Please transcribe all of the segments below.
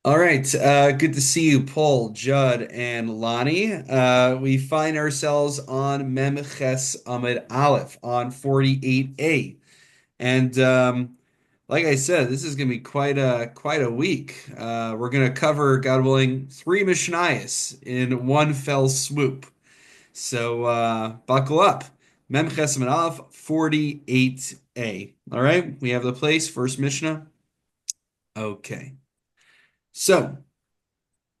All right, good to see you, Paul, Judd, and Lonnie. We find ourselves on Mem Ches Amid Aleph on 48a, and like I said, this is going to be quite a week. We're going to cover, God willing, three Mishnayos in one fell swoop. So buckle up. Mem Ches Amid Aleph 48a. All right, we have the place. First Mishnah. Okay, so.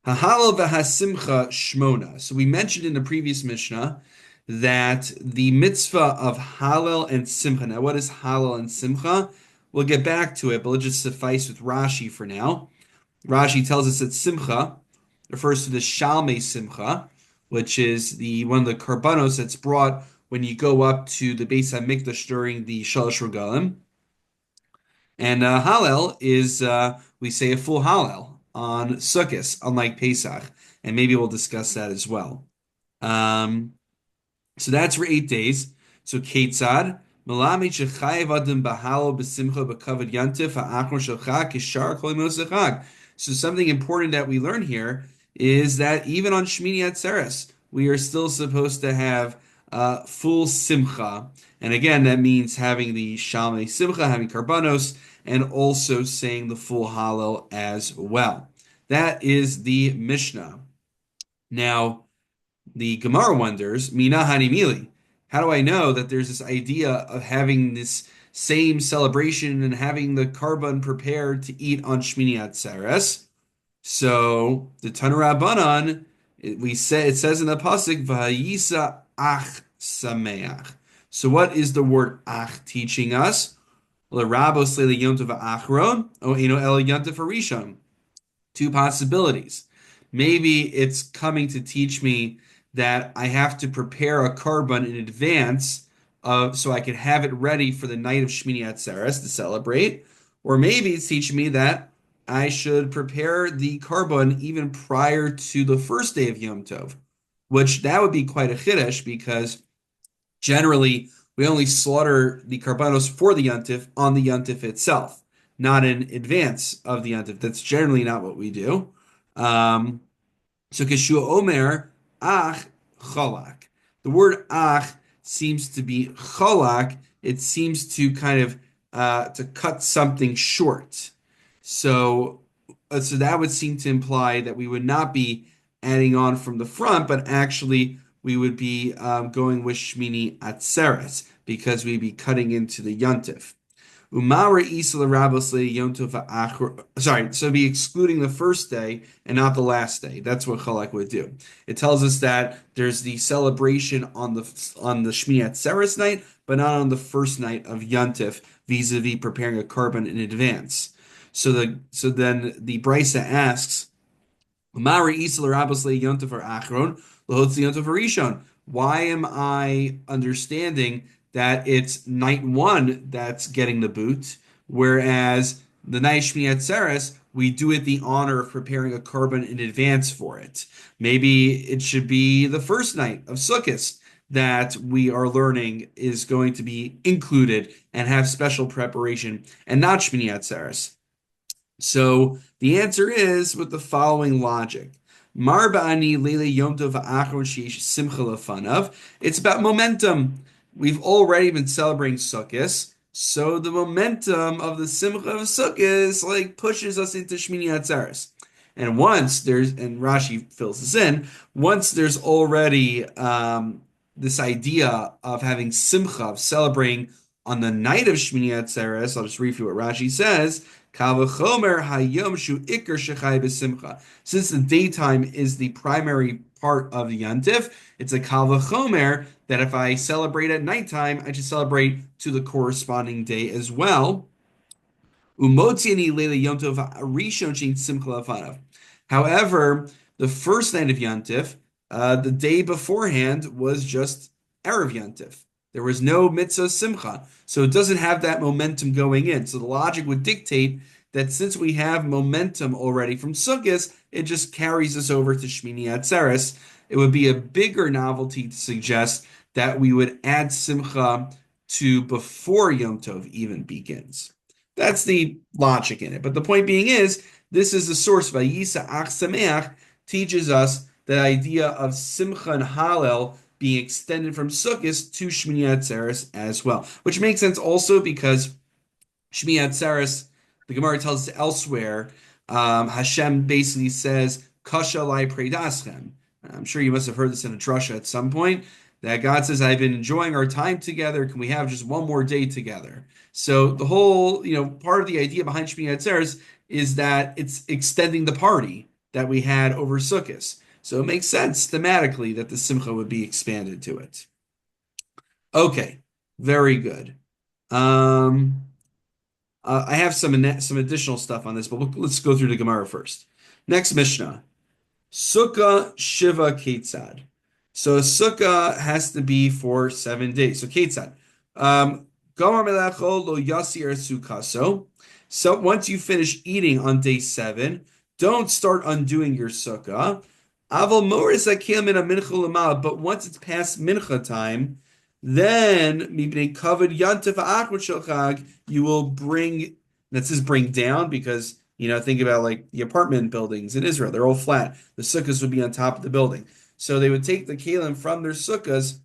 Hahalo v'hasimcha shmona. So we mentioned in the previous Mishnah that the mitzvah of Hallel and Simcha. Now, what is Hallel and Simcha? We'll get back to it, but let's just suffice with Rashi for now. Rashi tells us that Simcha refers to the Shalmei Simcha, which is the one of the karbanos that's brought when you go up to the Beis Hamikdash during the Shalosh Regalim. And Hallel is, we say a full Hallel on Sukkot, unlike Pesach. And maybe we'll discuss that as well. Um, so that's for 8 days. So Ketzad, Melami shechayev adam bahalo b'simcha b'kavod yantif ha'achron shelcha kishar kol yemos hachag. So something important that we learn here is that even on Shmini Atzeres, we are still supposed to have full simcha. And again, that means having the shalmei simcha, having karbanos, and also saying the full hallel as well. That is the Mishnah. Now, the Gemara wonders, Mina Hanimili. How do I know that there's this idea of having this same celebration and having the karban prepared to eat on Shmini Atzeres? So the Tanurabanan, it says in the pasuk, V'hayisa ach sameach. So what is the word ach teaching us? L'rabos le'le yontav achron, o eno el yontav harishon. Two possibilities. Maybe it's coming to teach me that I have to prepare a karban in advance so I can have it ready for the night of Shmini Atzeres to celebrate. Or maybe it's teaching me that I should prepare the karban even prior to the first day of Yom Tov, which that would be quite a chiddush because generally we only slaughter the karbanos for the yontif on the yontif itself, not in advance of the yontif. That's generally not what we do. So Keshua Omer, ach chalak. The word ach seems to be chalak. It seems to kind of to cut something short. So that would seem to imply that we would not be adding on from the front, but actually we would be going with Shmini Atzeres because we'd be cutting into the yontif. Sorry, so be excluding the first day and not the last day. That's what Chalak would do. It tells us that there's the celebration on the Shmini Atzeres night, but not on the first night of Yontif, vis-a-vis preparing a karban in advance. So then the Brisa asks, why am I understanding that it's night one that's getting the boot, whereas the night Shmini Atzeres, we do it the honor of preparing a karban in advance for it. Maybe it should be the first night of Sukkot that we are learning is going to be included and have special preparation, and not Shmini Atzeres. So the answer is with the following logic. It's about momentum. We've already been celebrating Sukkot, so the momentum of the Simcha of Sukkot like pushes us into Shmini Atzeres. And and Rashi fills this in, once there's already this idea of having Simcha, of celebrating on the night of Shmini Atzeres, I'll just read you what Rashi says. Since the daytime is the primary part of the Yantif, it's a kal v'chomer that if I celebrate at nighttime, I should celebrate to the corresponding day as well. However, the first night of Yantif, the day beforehand was just Erev Yantif. There was no mitzvah simcha, so it doesn't have that momentum going in. So the logic would dictate that since we have momentum already from Sukkot, it just carries us over to Shmini Atzeres. It would be a bigger novelty to suggest that we would add simcha to before Yom Tov even begins. That's the logic in it. But the point being is, This is the source. Vayisa Ach Sameach teaches us the idea of Simcha and Hallel being extended from Sukkot to Shmini Atzeres as well, which makes sense also because Shmini Atzeres, the Gemara tells us elsewhere, Hashem basically says, Kasha lai predaschem. I'm sure you must have heard this in a drasha at some point, that God says, I've been enjoying our time together. Can we have just one more day together? So the whole, part of the idea behind Shmini Atzeres is that it's extending the party that we had over Sukkot. So it makes sense thematically that the Simcha would be expanded to it. Okay, very good. I have some additional stuff on this, but let's go through the Gemara first. Next Mishnah, Sukkah Shiva Ketzad. So a Sukkah has to be for 7 days. So Ketzad. Gamar Melacho lo yasir sukkaso. So once you finish eating on day 7, don't start undoing your Sukkah. Aval moris akel min mincha l'mal. But once it's past mincha time, then mibnei kavod yantif ha'achron shel chag, you will bring. That says bring down because think about like the apartment buildings in Israel; they're all flat. The sukkahs would be on top of the building, so they would take the kalim from their sukkahs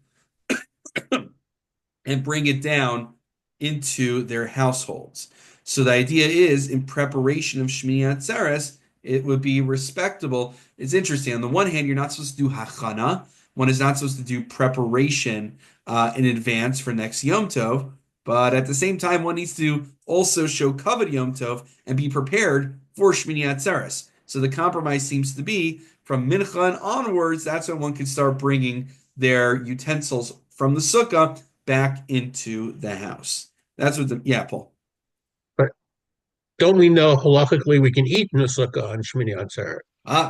and bring it down into their households. So the idea is, in preparation of Shmini Atzeres, it would be respectable. It's interesting. On the one hand, you're not supposed to do hachana. One is not supposed to do preparation in advance for next Yom Tov. But at the same time, one needs to also show kavod Yom Tov and be prepared for Shmini Atzeres. So the compromise seems to be from Mincha and onwards, that's when one can start bringing their utensils from the Sukkah back into the house. That's what yeah, Paul. But don't we know halakhically we can eat in the sukkah on Shmini Atzeret?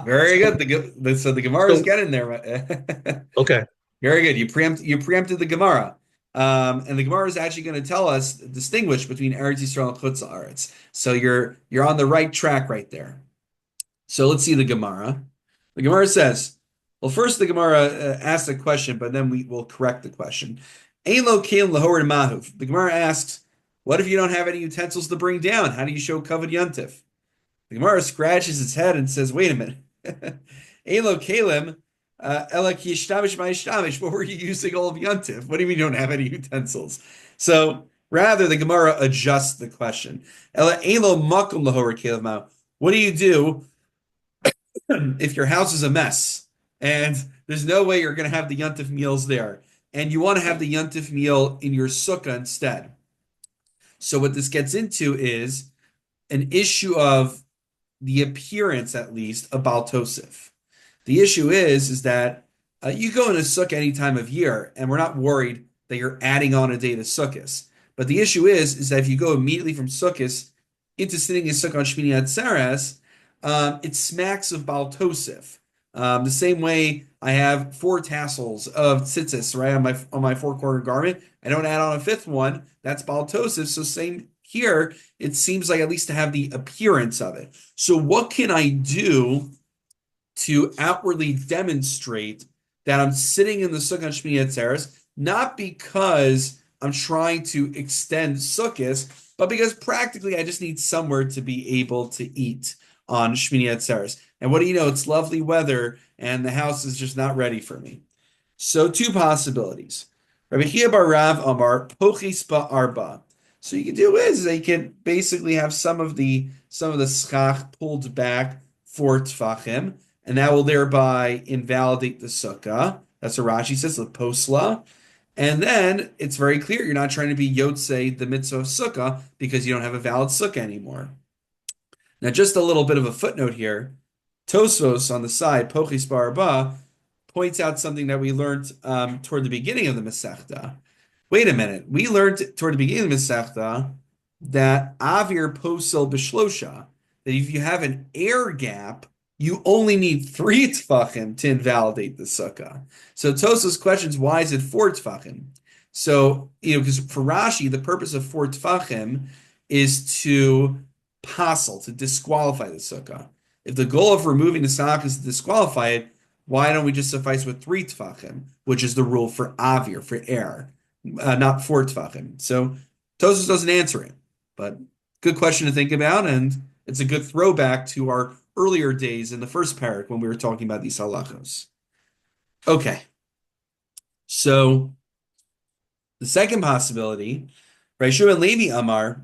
Very So, good. So the Gemara is so getting there. okay. Very good. You preempted the Gemara. And the Gemara is actually going to tell us distinguish between Eretz Yisrael and Chutz La'aretz. So you're on the right track right there. So let's see the Gemara. The Gemara says, well, first the Gemara asks a question, but then we will correct the question. Ein lo kelim lahor mahuv. The Gemara asks, what if you don't have any utensils to bring down? How do you show kavod yontif? The Gemara scratches its head and says, wait a minute. Ein lo kelim ela ki yishtamish ma'yishtamish. What were you using all of yontif? What do you mean you don't have any utensils? So rather, the Gemara adjusts the question. Ela ein lo makom lahor kelim mahuv. What do you do if your house is a mess and there's no way you're going to have the yontif meals there, and you want to have the yontif meal in your sukkah instead? So what this gets into is an issue of the appearance, at least, of Baal Tosef. The issue is that you go in a sukkah any time of year, and we're not worried that you're adding on a day to Sukkot. But the issue is that if you go immediately from Sukkot into sitting in sukkah on Shmini Atzeres, it smacks of Baal Tosef. The same way I have 4 tassels of tzitzis right on my 4-corner garment. I don't add on a 5th one. That's Baal Tosef. So same here. It seems like at least to have the appearance of it. So what can I do to outwardly demonstrate that I'm sitting in the sukkah on Shmini Atzeres, not because I'm trying to extend sukkahs, but because practically I just need somewhere to be able to eat on Shmini Atzeres. And what do you know? It's lovely weather, and the house is just not ready for me. So 2 possibilities. Rabbi Chia bar Rav Amar Pochis Arba. So you can do is that you can basically have some of the schach pulled back 4 tfachim, and that will thereby invalidate the sukkah. That's what Rashi says, the posla. And then it's very clear you're not trying to be yotzei the mitzvah of sukkah because you don't have a valid sukkah anymore. Now, just a little bit of a footnote here. Tosfos on the side, Pochis Barba, points out something that we learned toward the beginning of the Masechta. Wait a minute. We learned toward the beginning of the Masechta that Avir Posel Bishlosha, that if you have an air gap, you only need 3 tfachim to invalidate the sukkah. So Tosfos questions, why is it 4 tfachim? So, because for Rashi, the purpose of 4 tfachim is to to disqualify the sukkah. If the goal of removing the sukkah is to disqualify it, why don't we just suffice with 3 tfachim, which is the rule for avir, for air, not 4 tfachim? So Tosfos doesn't answer it, but good question to think about, and It's a good throwback to our earlier days in the first parak when we were talking about these halachos. Okay, so the second possibility, Raishu and Levi Amar,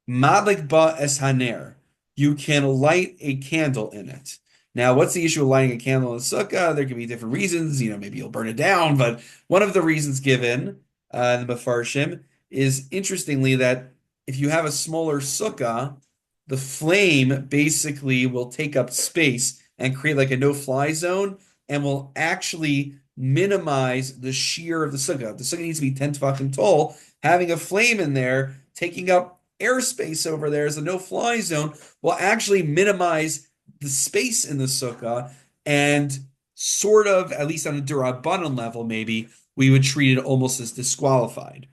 Madlik ba es haner. You can light a candle in it. Now, what's the issue of lighting a candle in a sukkah? There can be different reasons. Maybe you'll burn it down, but one of the reasons given in the Mefarshim is interestingly that if you have a smaller sukkah, the flame basically will take up space and create like a no-fly zone and will actually minimize the shear of the sukkah. If the sukkah needs to be 10 tefachim tall, having a flame in there, taking up airspace over there as a no-fly zone will actually minimize the space in the sukkah and sort of, at least on a durabanan level, maybe we would treat it almost as disqualified.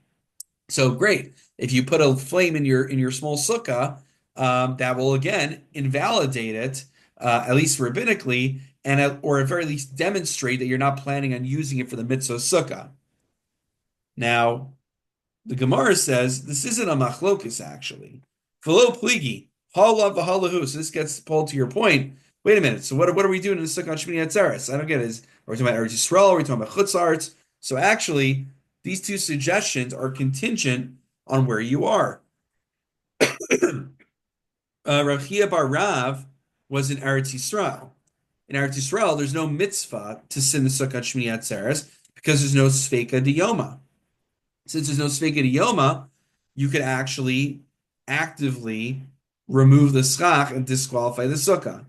So great. If you put a flame in your small sukkah, that will again invalidate it, at least rabbinically, and or at very least demonstrate that you're not planning on using it for the mitzvah sukkah. Now, the Gemara says this isn't a machlokus actually. Velo pligi, halav v'halahu. So this gets pulled to your point. Wait a minute. So what are we doing in the Sukkah on Shmini Atzeres? I don't get it. Are we talking about Eretz Yisrael? Are we talking about Chutz Arts? So actually, these two suggestions are contingent on where you are. Rav Chia bar Rav was in Eretz Yisrael. In Eretz Yisrael, there's no mitzvah to sin the Sukkah Shmini Atzeres because there's no Sveika Diyoma. Since there's no Sveika Diyoma, you could actually actively remove the schach and disqualify the Sukkah.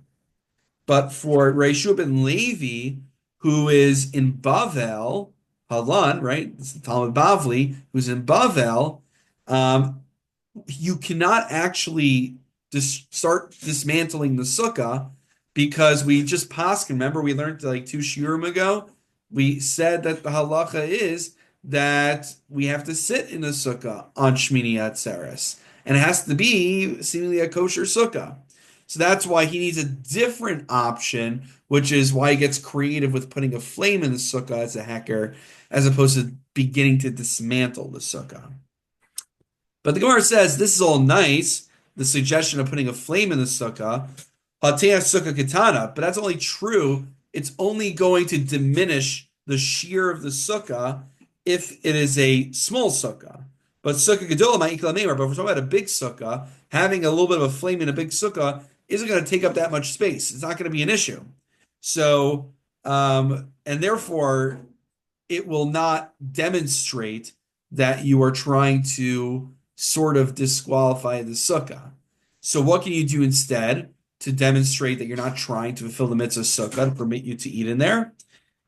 But for Reishu ben Levi, who is in Bavel, Halan, right? It's the Talmud Bavli, who's in Bavel, you cannot actually start dismantling the sukkah because we just paskin. Remember, we learned like 2 shiurim ago. We said that the halacha is that we have to sit in the sukkah on Shmini Atzeres, and it has to be seemingly a kosher sukkah. So that's why he needs a different option, which is why he gets creative with putting a flame in the sukkah as a hecker, as opposed to beginning to dismantle the sukkah. But the Gemara says this is all nice, the suggestion of putting a flame in the sukkah, Hateah sukkah katana, but that's only true. It's only going to diminish the shear of the sukkah if it is a small sukkah. But sukkah gedolah ma'ikla meimar. But if we're talking about a big sukkah, having a little bit of a flame in a big sukkah isn't going to take up that much space. It's not going to be an issue. So, and therefore, it will not demonstrate that you are trying to sort of disqualify the sukkah. So what can you do instead to demonstrate that you're not trying to fulfill the mitzvah sukkah to permit you to eat in there?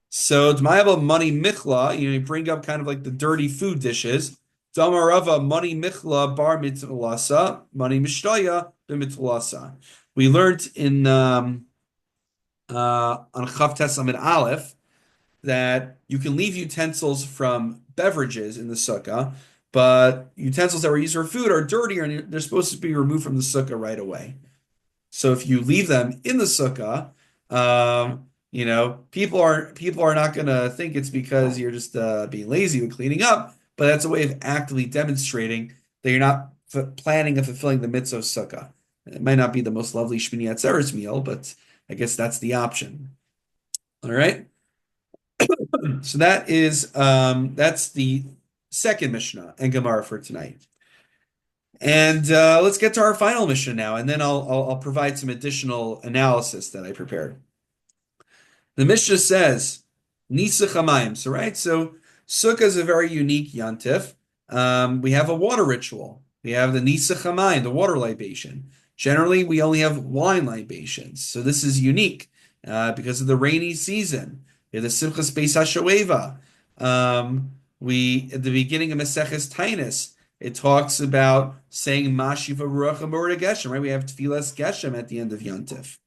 So D'mayava money michla, you bring up kind of like the dirty food dishes. Damarava money michla bar mitzvah money mishtaya b'mitzvah. We learned in on Chav Tes Amid Aleph that you can leave utensils from beverages in the sukkah, but utensils that were used for food are dirtier and they're supposed to be removed from the sukkah right away. So if you leave them in the sukkah, people are not going to think it's because you're just being lazy with cleaning up, but that's a way of actively demonstrating that you're not planning on fulfilling the mitzvah sukkah. It might not be the most lovely Shmini Atzeres meal, but I guess that's the option. All right. So that's the second Mishnah and Gemara for tonight. And let's get to our final Mishnah now, and then I'll provide some additional analysis that I prepared. The Mishnah says Nisa Chamayim. So Sukkah is a very unique yantif. We have a water ritual. We have the Nisa Chamayim, the water libation. Generally, we only have wine libations. So this is unique because of the rainy season. We have the Simchas Beis HaShoeva. We at the beginning of Maseches Tainus, it talks about saying Mashiva Ruach Amor Geshem, right? We have Tfilas Geshem at the end of Yontif.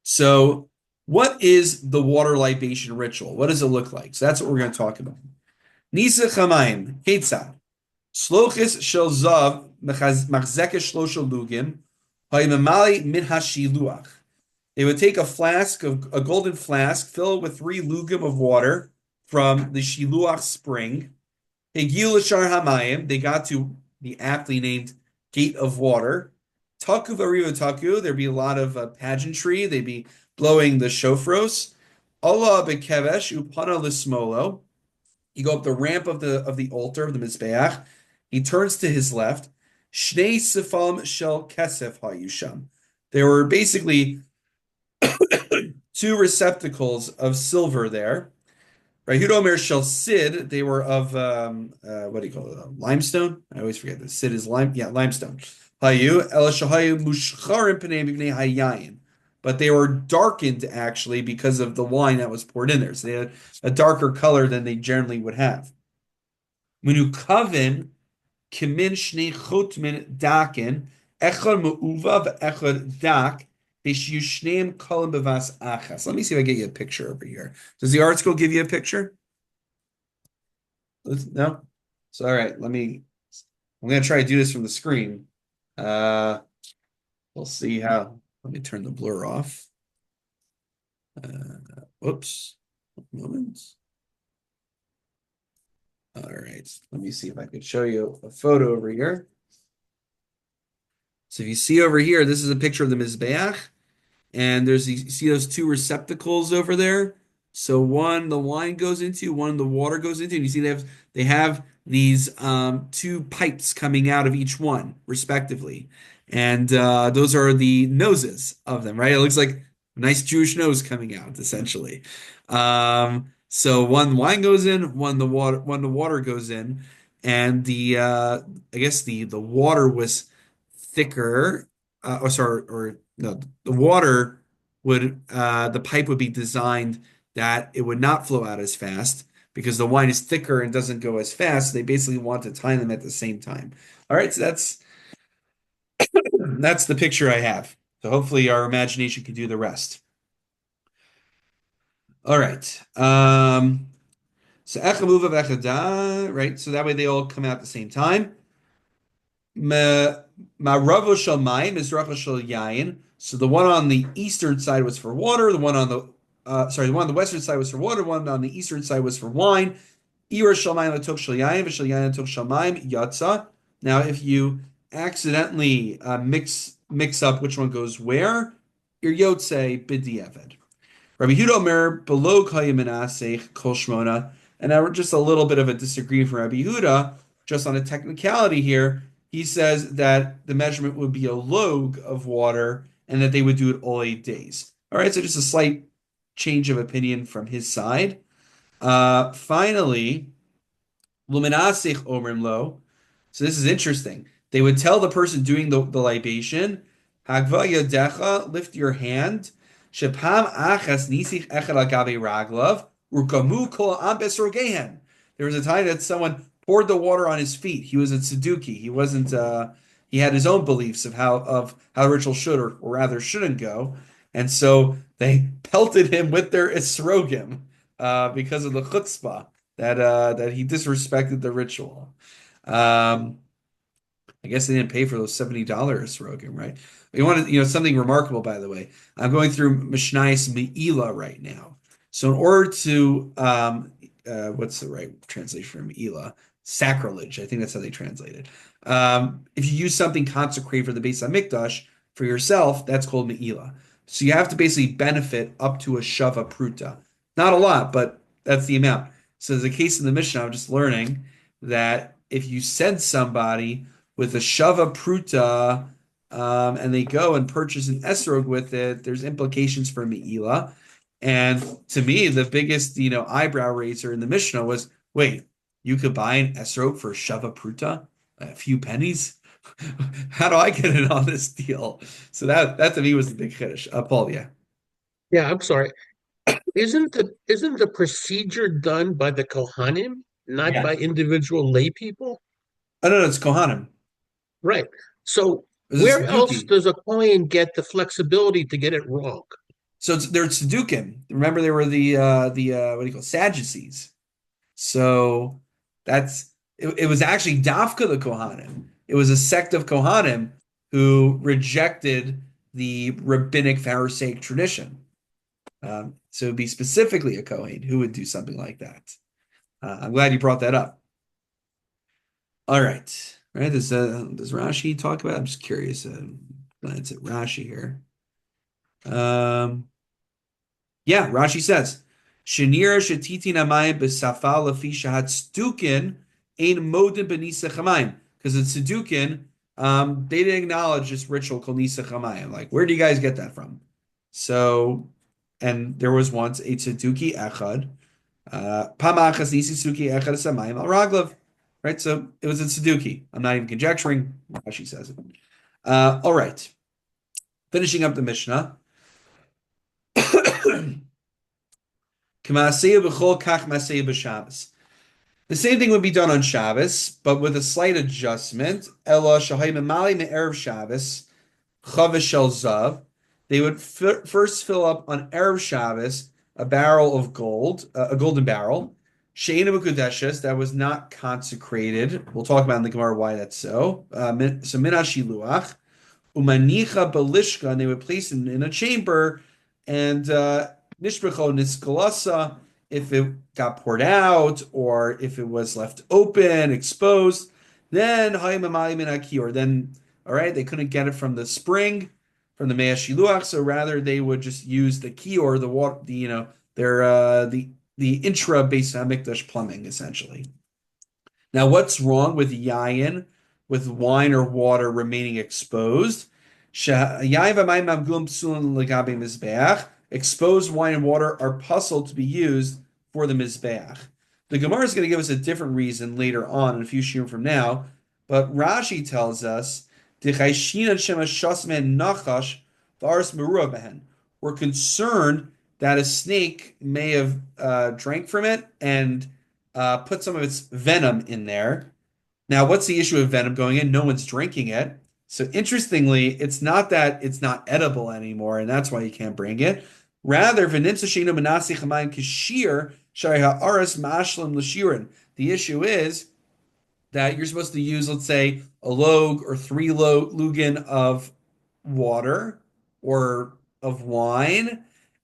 So, what is the water libation ritual? What does it look like? So that's what we're going to talk about. Nisa Chamayim, Ketzad. Slochis Shel Zav Machzekes Shlosha Lugim Hayimamali Min HaShiluach. They would take a golden flask, fill it with 3 lugim of water from the Shiluach spring. Hegil Shar Hamayim, they got to the aptly named Gate of Water. Taku variu taku. There'd be a lot of pageantry. They'd be blowing the shofros. Allah bekevesh upana lismolo. You go up the ramp of the altar of the mizbeach. He turns to his left. Shnei sifam shel kesef hayusham. There were basically two receptacles of silver there. Right, Hudomer shel sid. They were of what do you call it? Limestone. I always forget this. Sid is lime. Yeah, limestone. Hayu el shahayu mushcharim pnei b'nei hayayin. But they were darkened actually because of the wine that was poured in there. So they had a darker color than they generally would have. Menukavin kimin shnei chutmin dakin echad me'uva ve'echad dak b'shiyushneim kolim bevas achas. Let me see if I get you a picture over here. Does the article give you a picture? No? So, all right, I'm going to try to do this from the screen. Uh, we'll see how, let me turn the blur off. Whoops, one moment. All right, let me see if I could show you a photo over here. So if you see over here, this is a picture of the Mizbeach. And there's you see those two receptacles over there. So one the wine goes into, one the water goes into, and you see they have these two pipes coming out of each one, respectively, and those are the noses of them, right? It looks like a nice Jewish nose coming out, essentially. So one wine goes in, one the water goes in, and the I guess the water was thicker, or sorry, or no, the water would the pipe would be designed that it would not flow out as fast because the wine is thicker and doesn't go as fast. They basically want to time them at the same time. All right, so that's the picture I have. So hopefully our imagination can do the rest. All right. So echamuva v'echada, right? So that way they all come out at the same time. Ma'ravo shel mayim, mizracha shel yayin. So the one on the eastern side was for water. The one on the one on the western side was for water. The one on the eastern side was for wine. Ira shel mayim latok shel yayin, v'shel yayin latok shel mayim yatsa. Now, if you accidentally mix up which one goes where, your yotze b'diavad. Rabbi Yehuda Omer below Kayim Menasech Kol Shmona, and now just a little bit of a disagreement from Rabbi Yehuda, just on a technicality here. He says that the measurement would be a log of water and that they would do it all 8 days. All right, so just a slight change of opinion from his side. Finally, Luminasich Omrim Lo. So this is interesting. They would tell the person doing the libation, Hagva Yadecha, lift your hand. Shepam achas nisich echad al gabe raglav, urkamu kol am besrogehen. There was a time that someone poured the water on his feet. He was a tzeduki. He wasn't. He had his own beliefs of how the ritual should or rather shouldn't go, and so they pelted him with their esrogim because of the chutzpah that he disrespected the ritual. Um, I guess they didn't pay for those $70 Rogan, right? You wanted, something remarkable, by the way. I'm going through Mishnayos Me'ila right now. So in order to, what's the right translation for Me'ila? Sacrilege. I think that's how they translate it. If you use something consecrated for the Beis Hamikdash for yourself, that's called Me'ila. So you have to basically benefit up to a shava pruta. Not a lot, but that's the amount. So there's a case in the Mishnah, I'm just learning that if you send somebody with a shava pruta, and they go and purchase an esrog with it, there's implications for me'ila. And to me, the biggest, eyebrow raiser in the Mishnah was, wait, you could buy an esrog for shava pruta, a few pennies? How do I get in on this deal? So that to me was the big chiddush. Paul, yeah. Yeah, I'm sorry. Isn't the procedure done by the Kohanim, not Yeah. by individual lay people? Oh, no, it's Kohanim. Right. So This is where else Suduki. does a Kohen get the flexibility to get it wrong? So they're Sadukim. Remember, they were the what do you call it? Sadducees. So it was actually Dafka the Kohanim. It was a sect of Kohanim who rejected the rabbinic Pharisaic tradition. So it'd be specifically a Kohen who would do something like that. I'm glad you brought that up. All right. All right. Does Rashi talk about it? I'm just curious. Glance at Rashi here. Um, yeah, Rashi says, Shenira shetiti namayim b'safa lefi shahat stukin ein modin b'nisa chamayim. Because it's Sadukin, they didn't acknowledge this ritual called Nisa Chamayim. Like, where do you guys get that from? So, and there was once a Tzeduki Echad, Pamachas Nisi Suki Echad Samayim al Raglav. Right? So it was a Tzeduki. I'm not even conjecturing. Rashi says it. All right. Finishing up the Mishnah. The same thing would be done on Shabbos, but with a slight adjustment. Ella shahay memali me'erev Shabbos chavish shel zav. They would first fill up on erev Shabbos a barrel of gold, a golden barrel, she'ena b'kudeshes that was not consecrated. We'll talk about in the Gemara why that's so. So min hashiluach. Umanicha balishka, and they would place it in a chamber, and nishbecho niskalasa, if it got poured out or if it was left open, exposed, then hayimamali min akior. Then, all right, they couldn't get it from the spring, from the mei shiluach, so rather they would just use the kior, the water, their the intra Beis Hamikdash plumbing essentially. Now, what's wrong with yayin, with wine or water remaining exposed? Exposed wine and water are puzzled to be used for the mizbeach. The Gemara is going to give us a different reason later on in a few shiurim from now, but Rashi tells us, we're concerned that a snake may have drank from it and put some of its venom in there. Now, what's the issue of venom going in? No one's drinking it. So interestingly, it's not that it's not edible anymore, and that's why you can't bring it. Rather, the issue is that you're supposed to use, let's say, a log or three lugin of water or of wine.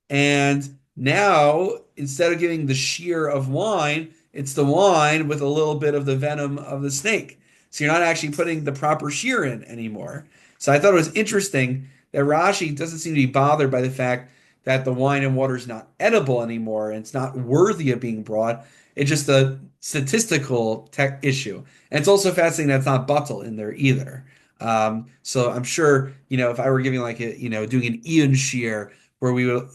And now, instead of giving the shear of wine, it's the wine with a little bit of the venom of the snake. So you're not actually putting the proper shear in anymore. So I thought it was interesting that Rashi doesn't seem to be bothered by the fact that the wine and water is not edible anymore and it's not worthy of being brought. It's just a statistical tech issue. And it's also fascinating that it's not bottle in there either. So I'm sure, if I were giving like doing an Ian shear where we would,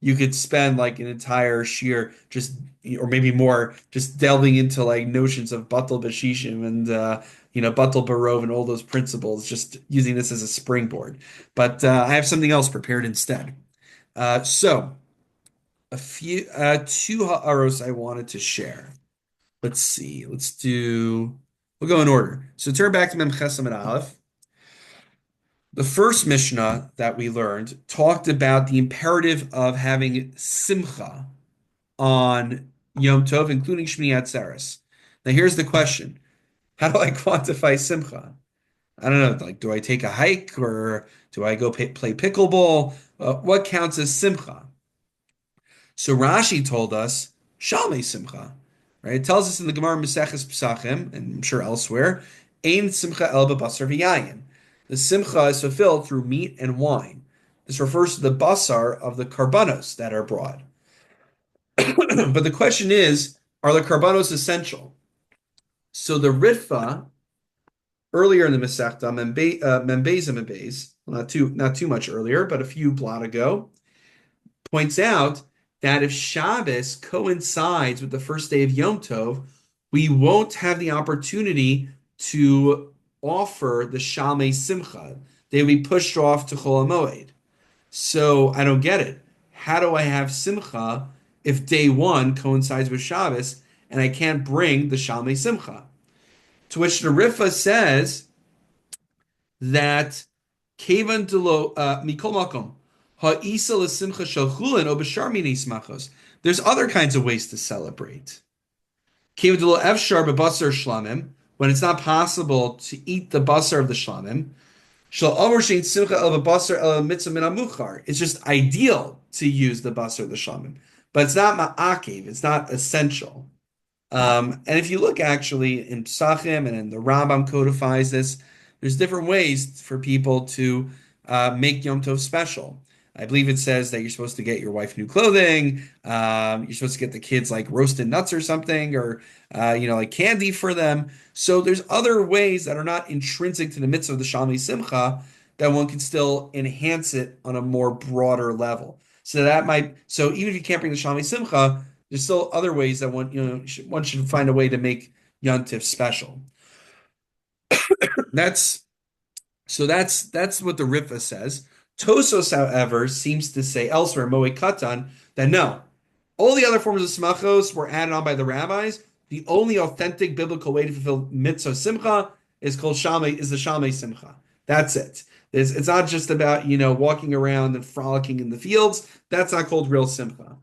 you could spend like an entire shear just, or maybe more, just delving into like notions of batal bashishim and, batal barov and all those principles, just using this as a springboard. But I have something else prepared instead. So two ha'aros I wanted to share. Let's see. We'll go in order. So turn back to Mem Chesam and Aleph. The first Mishnah that we learned talked about the imperative of having simcha on Yom Tov, including Shmini Atzeres. Now here's the question. How do I quantify simcha? I don't know, like, do I take a hike or do I go play pickleball? What counts as simcha? So Rashi told us, Shalmei simcha, right? It tells us in the Gemara Maseches Pesachim, and I'm sure elsewhere, Ein simcha el b'basar v'yayin. The simcha is fulfilled through meat and wine. This refers to the basar of the karbanos that are brought. But the question is, are the karbanos essential? So the Ritva, earlier in the Masechta, Membez and Membez, not too much earlier, but a few blot ago, points out that if Shabbos coincides with the first day of Yom Tov, we won't have the opportunity to offer the Shalmei Simcha. They will be pushed off to Chol HaMoed. So I don't get it. How do I have Simcha if day one coincides with Shabbos and I can't bring the Shalmei Simcha? To which the Rifa says that Kevan Delo Mikol Makom Ha'isa L'Simcha Shel Chulin O B'Shar Minei Smachos. There's other kinds of ways to celebrate. Kevan Delo Efshar B'Basar Shlamim, when it's not possible to eat the basar of the shlamim. Shel Amor Shein Simcha El B'Basar El Mitzvah Min HaMuchar. It's just ideal to use the basar of the shlamim, but it's not ma'akev. It's not essential. And if you look actually in Psachim and in the Rambam codifies this, there's different ways for people to make Yom Tov special. I believe it says that you're supposed to get your wife new clothing. You're supposed to get the kids like roasted nuts or something, or like candy for them. So there's other ways that are not intrinsic to the mitzvah of the Shalmei Simcha that one can still enhance it on a more broader level. So even if you can't bring the Shalmei Simcha, there's still other ways that one should find a way to make Yontif special. That's that's what the Rifa says. Tosos, however, seems to say elsewhere, Moe Katan, that no, all the other forms of smachos were added on by the rabbis. The only authentic biblical way to fulfill mitzvah simcha is the shalmei simcha. That's it. It's not just about walking around and frolicking in the fields. That's not called real simcha.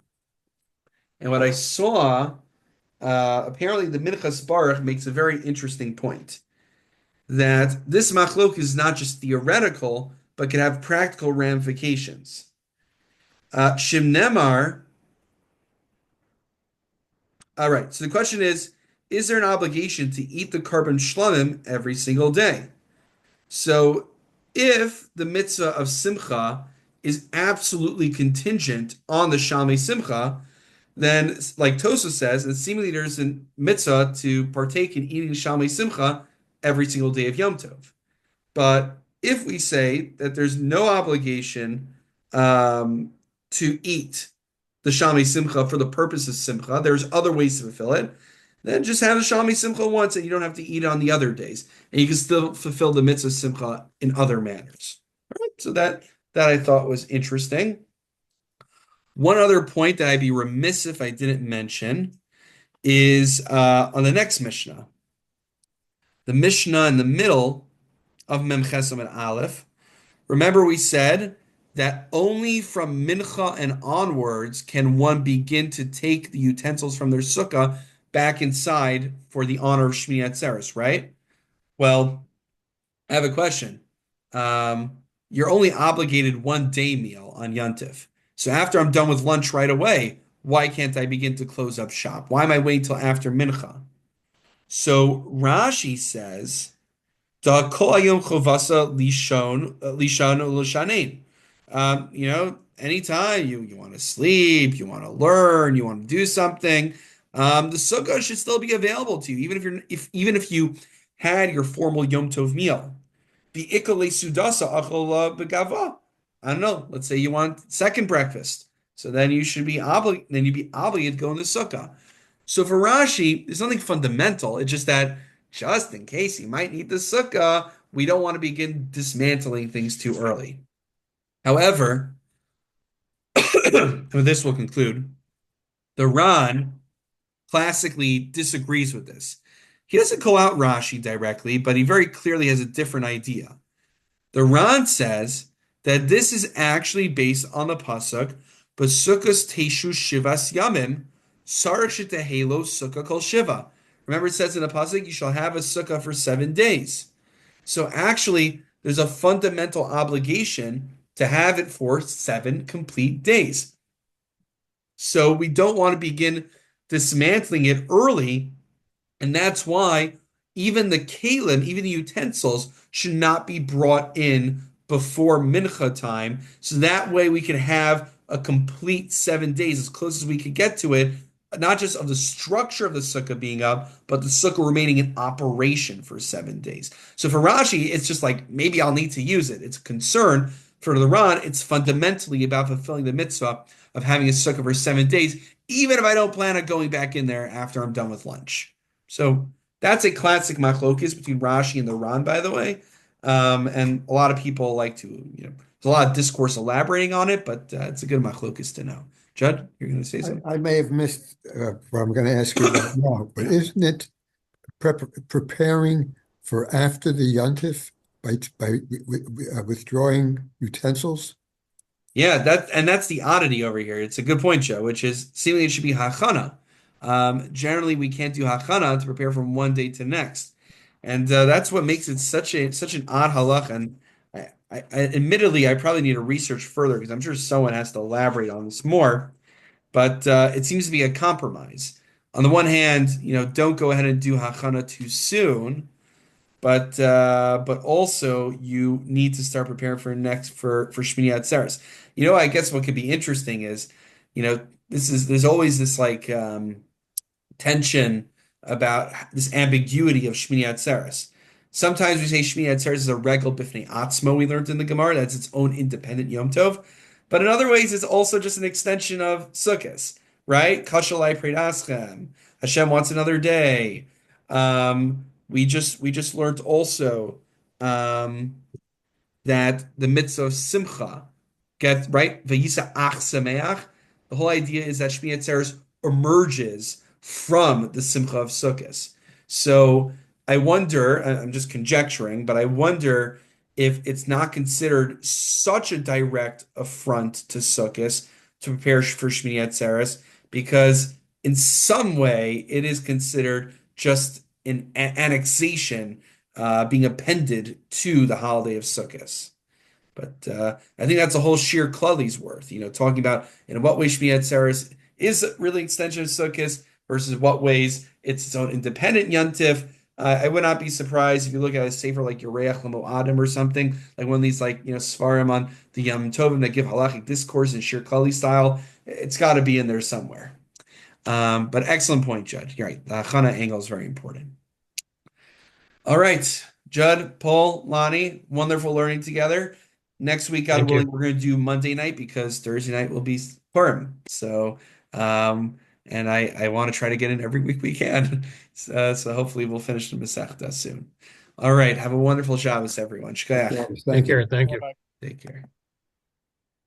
And what I saw, apparently the Minchas Baruch makes a very interesting point that this machlok is not just theoretical, but can have practical ramifications. Shimnemar. All right. So the question is there an obligation to eat the carbon shlamim every single day? So if the mitzvah of simcha is absolutely contingent on the shalmei simcha, then, like Tosa says, and seemingly there's a mitzvah to partake in eating shalmei simcha every single day of Yom Tov. But if we say that there's no obligation to eat the Shami Simcha for the purpose of Simcha, there's other ways to fulfill it, then just have the Shami Simcha once and you don't have to eat it on the other days. And you can still fulfill the mitzvah Simcha in other manners. All right, so that I thought was interesting. One other point that I'd be remiss if I didn't mention is on the next Mishnah. The Mishnah in the middle of Mem Chesam and Aleph. Remember, we said that only from Mincha and onwards can one begin to take the utensils from their sukkah back inside for the honor of Shmini Atzeres, right? Well, I have a question. You're only obligated 1 day meal on Yontif. So after I'm done with lunch right away, why can't I begin to close up shop? Why am I waiting till after Mincha? So Rashi says, Da kol hayom chovasa lishon u'lishanein. Anytime you want to sleep, you want to learn, you want to do something, the sukkah should still be available to you, even if you had your formal Yom Tov meal. The ikale sudasa achol begava. I don't know. Let's say you want second breakfast, so then you should be obligated. Then you'd be obligated to go in the sukkah. So for Rashi, there's nothing fundamental. It's just that just in case you might need the sukkah, we don't want to begin dismantling things too early. However, with this we'll conclude, the Ran classically disagrees with this. He doesn't call out Rashi directly, but he very clearly has a different idea. The Ran says that this is actually based on the pasuk, but sukkahs teshu shivas yamim, sarach tehelo sukkah kol shiva. Remember, it says in the pasuk, you shall have a sukkah for 7 days. So actually, there's a fundamental obligation to have it for 7 complete days. So we don't want to begin dismantling it early, and that's why even the kalim, even the utensils, should not be brought in before mincha time. So that way we can have a complete 7 days, as close as we could get to it, not just of the structure of the sukkah being up, but the sukkah remaining in operation for 7 days. So for Rashi, it's just like, maybe I'll need to use it. It's a concern. For the Ran, it's fundamentally about fulfilling the mitzvah of having a sukkah for 7 days, even if I don't plan on going back in there after I'm done with lunch. So that's a classic machlokis between Rashi and the Ran, by the way. And a lot of people like to, there's a lot of discourse elaborating on it, but it's a good machlokis to know. Judd, you're going to say something? I may have missed what I'm going to ask you about now, but isn't it preparing for after the yontif by withdrawing utensils? Yeah, that's the oddity over here. It's a good point, Joe, which is seemingly it should be hachana. Generally, we can't do hachana to prepare from 1 day to next, and that's what makes it such an odd halach. And admittedly, I probably need to research further because I'm sure someone has to elaborate on this more. But it seems to be a compromise. On the one hand, don't go ahead and do hachana too soon. but also you need to start preparing for Shmini Atzeres. I guess what could be interesting is, there's always this like tension about this ambiguity of Shmini Atzeres. Sometimes we say Shmini Atzeres is a regel bifnei atzmo, we learned in the Gemara, that's its own independent Yom Tov. But in other ways, it's also just an extension of Sukkot, right? Kashalai Preidaschem. Hashem wants another day. We just learned also um, that the mitzvah of simcha get right. Vayisa ach sameach. The whole idea is that Shmini Atzeres emerges from the simcha of Sukkot. So I wonder, I'm just conjecturing, but I wonder if it's not considered such a direct affront to Sukkot to prepare for Shmini Atzeres, because in some way it is considered just an annexation being appended to the holiday of Sukkot. But I think that's a whole sheer Klali's worth, talking about in what way Shmini Atzeres is really an extension of Sukkot versus what ways it's its own independent Yontif. I would not be surprised if you look at a sefer like Yoreach L'Mo'adim or something, like one of these like, Svarim on the Yom Tovim that give halachic discourse in sheer Klali style. It's got to be in there somewhere. But excellent point, Judd. You're right. The Hachana angle is very important. All right, Judd, Paul, Lonnie, wonderful learning together. Next week, God Thank willing, you. we're going to do Monday night because Thursday night will be Purim. So, and I want to try to get in every week we can. So hopefully we'll finish the Masechta soon. All right, have a wonderful Shabbos, everyone. Shkoyach. Thank Take you. care. Thank you. Take care.